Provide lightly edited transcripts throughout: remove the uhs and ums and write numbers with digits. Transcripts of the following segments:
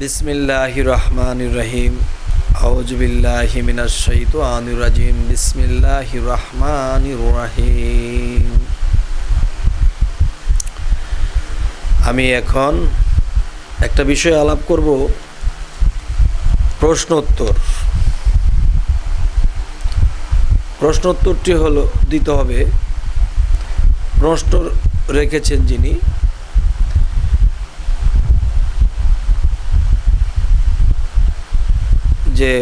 বিসমিল্লাহির রহমানির রহিম। আউযু বিল্লাহি মিনাশ শাইতানির রাজিম। বিসমিল্লাহির রহমানির রহিম। আমি এখন একটা বিষয় আলাপ করব, প্রশ্নোত্তরটি হলো দিতে হবে। প্রশ্ন রেখেছেন যিনি, যে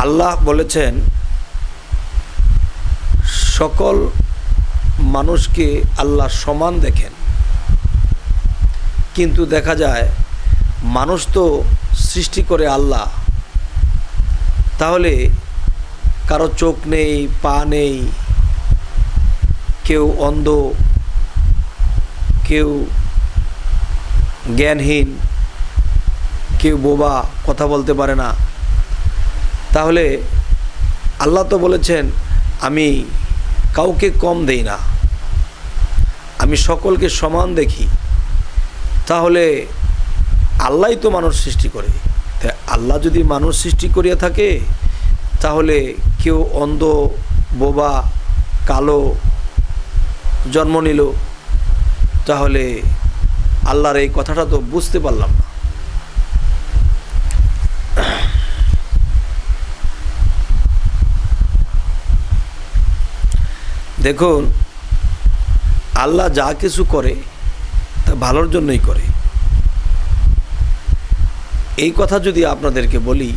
আল্লাহ বলেছেন সকল মানুষকে আল্লাহ সমান দেখেন, কিন্তু দেখা যায় মানুষ তো সৃষ্টি করে আল্লাহ, তাহলে কারো চোখ নেই, পা নেই, কেউ অন্ধ, কেউ জ্ঞানহীন, কেউ বোবা, কথা বলতে পারে না। তাহলে আল্লাহ তো বলেছেন আমি কাউকে কম দেই না, আমি সকলকে সমান দেখি। তাহলে আল্লাহই তো মানুষ সৃষ্টি করে। তাই আল্লাহ যদি মানুষ সৃষ্টি করিয়া থাকে, তাহলে কেউ অন্ধ, বোবা, কালো জন্ম নিল, তাহলে আল্লাহর এই কথাটা তো বুঝতে পারলাম না। দেখুন, আল্লাহ যা কিছু করে তা ভালোর জন্যই করে। এই কথা যদি আপনাদেরকে বলি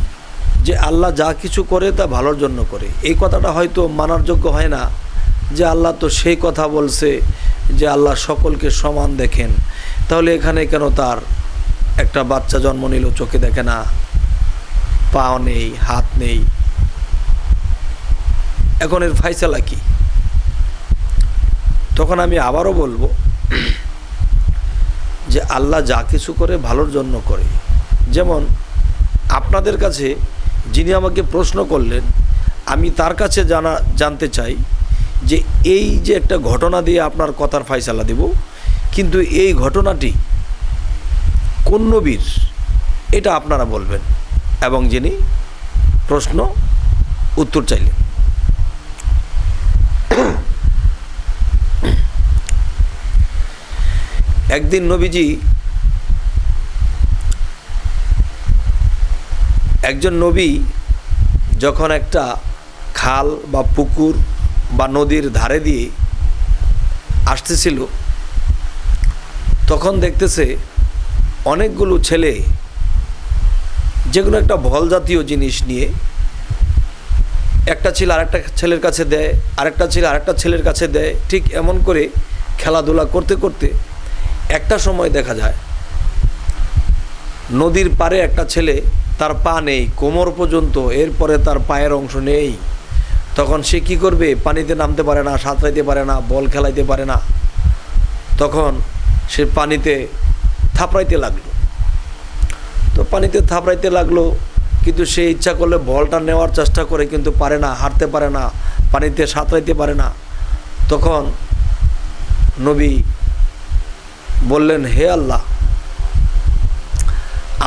যে আল্লাহ যা কিছু করে তা ভালোর জন্য করে, এই কথাটা হয়তো মানার যোগ্য হয় না। যে আল্লাহ তো সেই কথা বলছে যে আল্লাহ সকলকে সমান দেখেন, তাহলে এখানে কেন তার একটা বাচ্চা জন্ম নিল, চোখে দেখে না, পা নেই, হাত নেই, এখন এর ফায়সালা কি? তখন আমি আবারও বলবো যে আল্লাহ যা কিছু করে ভালোর জন্য করে। যেমন আপনাদের কাছে যিনি আমাকে প্রশ্ন করলেন, আমি তার কাছে জানতে চাই যে এই যে একটা ঘটনা দিয়ে আপনার কথার ফায়সালা দেব, কিন্তু এই ঘটনাটি কোন নবীর এটা আপনারা বলবেন, এবং যিনি প্রশ্ন উত্তর চাইলেন। একদিন একজন নবী যখন একটা খাল বা পুকুর বা নদীর ধারে দিয়ে আসতেছিল, তখন দেখতেছে অনেকগুলো ছেলে যেগুলো একটা ভল জাতীয় জিনিস নিয়ে, একটা ছেলে আরেকটা ছেলের কাছে দেয়, আরেকটা ছেলে আরেকটা ছেলের কাছে দেয়, ঠিক এমন করে খেলাধুলা করতে করতে একটা সময় দেখা যায় নদীর পাড়ে একটা ছেলে, তার পা নেই কোমর পর্যন্ত, এরপরে তার পায়ের অংশ নেই। তখন সে কি করবে? পানিতে নামতে পারে না, সাঁতরাইতে পারে না, বল খেলাইতে পারে না। তখন সে পানিতে থাপড়াইতে লাগলো। তো পানিতে থাপড়াইতে লাগলো, কিন্তু সে ইচ্ছা করলে বলটা নেওয়ার চেষ্টা করে, কিন্তু পারে না, হাঁটতে পারে না, পানিতে সাঁতরাইতে পারে না। তখন নবী বললেন, হে আল্লাহ,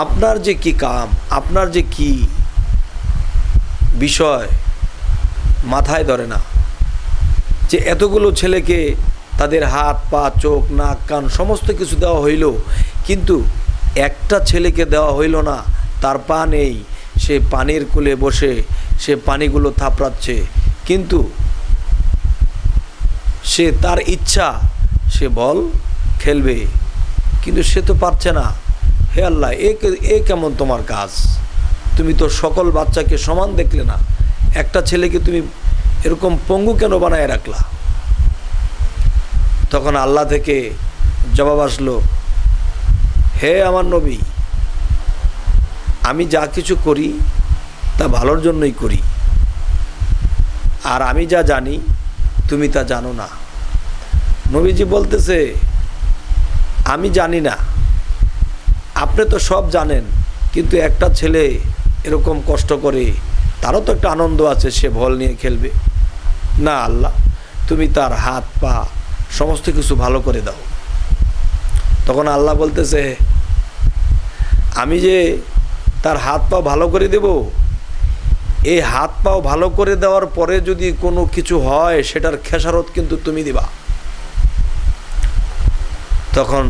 আপনার যে কি কাম, আপনার যে কি বিষয় মাথায় ধরে না, যে এতগুলো ছেলেকে তাদের হাত, পা, চোখ, নাক, কান সমস্ত কিছু দেওয়া হইল, কিন্তু একটা ছেলেকে দেওয়া হইল না, তার পা নেই, সে পানির কূলে বসে সে পানিগুলো থাপড়াচ্ছে, কিন্তু সে তার ইচ্ছা সে বল খেলবে, কিন্তু সে তো পারছে না। হে আল্লাহ, এ কেমন তোমার কাজ? তুমি তো সকল বাচ্চাকে সমান দেখলে না, একটা ছেলেকে তুমি এরকম পঙ্গু কেন বানায় রাখলা? তখন আল্লাহ থেকে জবাব আসলো, হে আমার নবী, আমি যা কিছু করি তা ভালোর জন্যই করি, আর আমি যা জানি তুমি তা জানো না। নবীজি বলতেছে, আমি জানি না, আপনি তো সব জানেন, কিন্তু একটা ছেলে এরকম কষ্ট করে, তারও তো একটা আনন্দ আছে, সে বল নিয়ে খেলবে না। আল্লাহ, তুমি তার হাত, পা সমস্ত কিছু ভালো করে দাও। তখন আল্লাহ বলতেছে, আমি যে তার হাত পা ভালো করে দেব, এই হাত পাও ভালো করে দেওয়ার পরে যদি কোনো কিছু হয় সেটার খেসারত কিন্তু তুমি দিবা। তখন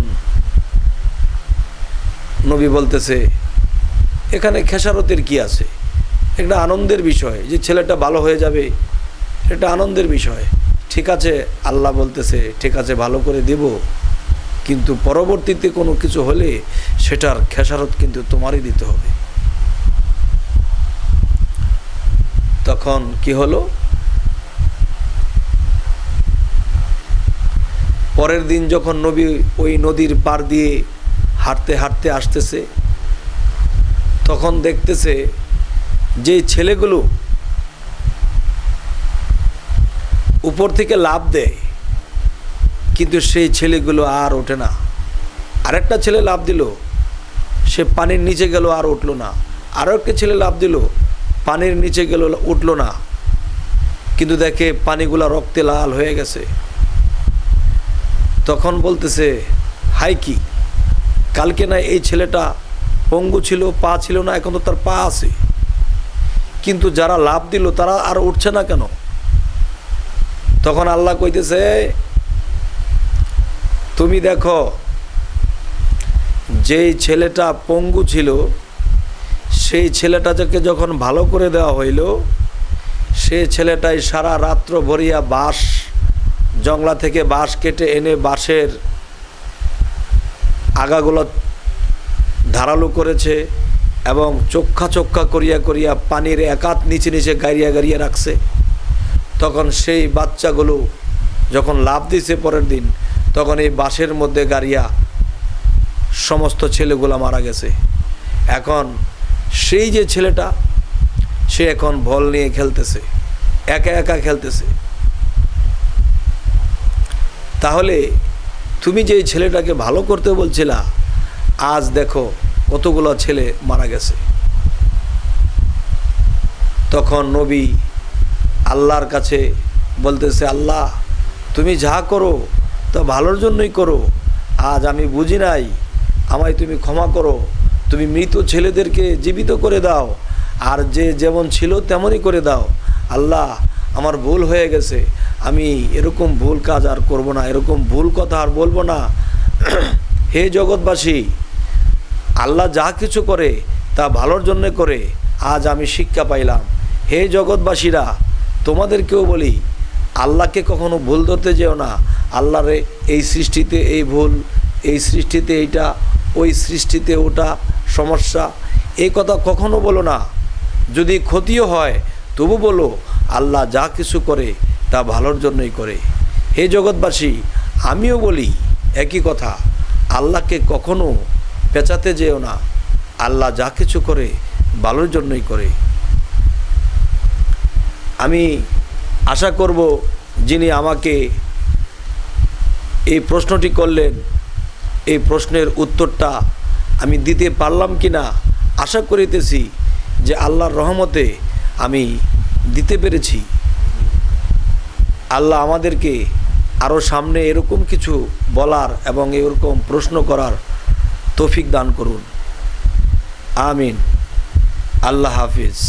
নবী বলতেছে, এখানে খেসারতের কি আছে? একটা আনন্দের বিষয় যে ছেলেটা ভালো হয়ে যাবে, এটা আনন্দের বিষয়। ঠিক আছে, আল্লাহ বলতেছে ঠিক আছে ভালো করে দেব, কিন্তু পরবর্তীতে কোনো কিছু হলে সেটার খেসারত কিন্তু তোমারই দিতে হবে। তখন কি হলো, পরের দিন যখন নবী ওই নদীর পার দিয়ে হাঁটতে হাঁটতে আসতেছে, তখন দেখতেছে যে ছেলেগুলো উপর থেকে লাফ দেয়, কিন্তু সেই ছেলেগুলো আর ওঠে না। আরেকটা ছেলে লাফ দিল, সে পানির নিচে গেল, আর উঠলো না। আরও একটা ছেলে লাফ দিল, পানির নিচে গেল, উঠলো না। কিন্তু দেখে পানিগুলা রক্তে লাল হয়ে গেছে। তখন বলতেছে, হাই কি, কালকে না এই ছেলেটা পঙ্গু ছিল, পা ছিল না, এখন তো তার পা আছে, কিন্তু যারা লাফ দিল তারা আর উঠছে না কেন? তখন আল্লাহ কইতেছে, তুমি দেখো, যেই ছেলেটা পঙ্গু ছিল সেই ছেলেটাকে যখন ভালো করে দেওয়া হইল, সেই ছেলেটাই সারা রাত্র ভরিয়া বাঁশ, জংলা থেকে বাঁশ কেটে এনে বাঁশের আগাগুলো ধারালো করেছে এবং চোখ্খা চোখ্খা করিয়া করিয়া পানির একাত নিচে নিচে গাড়িয়া গাড়িয়া রাখছে। তখন সেই বাচ্চাগুলো যখন লাফ দিছে পরের দিন, তখন এই বাঁশের মধ্যে গাড়িয়া সমস্ত ছেলেগুলো মারা গেছে। এখন সেই যে ছেলেটা, সে এখন বল নিয়ে খেলতেছে, একা একা খেলতেছে। তাহলে তুমি যে ছেলেটাকে ভালো করতে বলছিলা, আজ দেখো কতগুলো ছেলে মারা গেছে। তখন নবী আল্লাহর কাছে বলতেছে, আল্লাহ তুমি যা করো তা ভালোর জন্যই করো, আজ আমি বুঝি নাই, আমায় তুমি ক্ষমা করো, তুমি মৃত ছেলেদেরকে জীবিত করে দাও, আর যে যেমন ছিল তেমনই করে দাও। আল্লাহ আমার ভুল হয়ে গেছে, আমি এরকম ভুল কাজ আর করব না, এরকম ভুল কথা আর বলবো না। হে জগৎবাসী, আল্লাহ যা কিছু করে তা ভালোর জন্য করে, আজ আমি শিক্ষা পাইলাম। হে জগৎবাসীরা, তোমাদেরকেও বলি, আল্লাহকে কখনো ভুল ধরতে যেও না। আল্লাহরে এই সৃষ্টিতে এই ভুল, এই সৃষ্টিতে এইটা, ওই সৃষ্টিতে ওটা সমস্যা, এই কথা কখনো বলো না। যদি ক্ষতিও হয় তবু বলো, আল্লাহ যা কিছু করে তা ভালোর জন্যই করে। হে জগৎবাসী, আমিও বলি একই কথা, আল্লাহকে কখনো পেঁচাতে যেও না। আল্লাহ যা কিছু করে ভালোর জন্যই করে। আমি আশা করব যিনি আমাকে এই প্রশ্নটি করলেন, এই প্রশ্নের উত্তরটা আমি দিতে পারলাম কি না, আশা করিতেছি যে আল্লাহর রহমতে আমি দিতে পেরেছি। আল্লাহ আমাদেরকে আরও সামনে এরকম কিছু বলার এবং এরকম প্রশ্ন করার তৌফিক দান করুন। আমিন। আল্লাহ হাফিজ।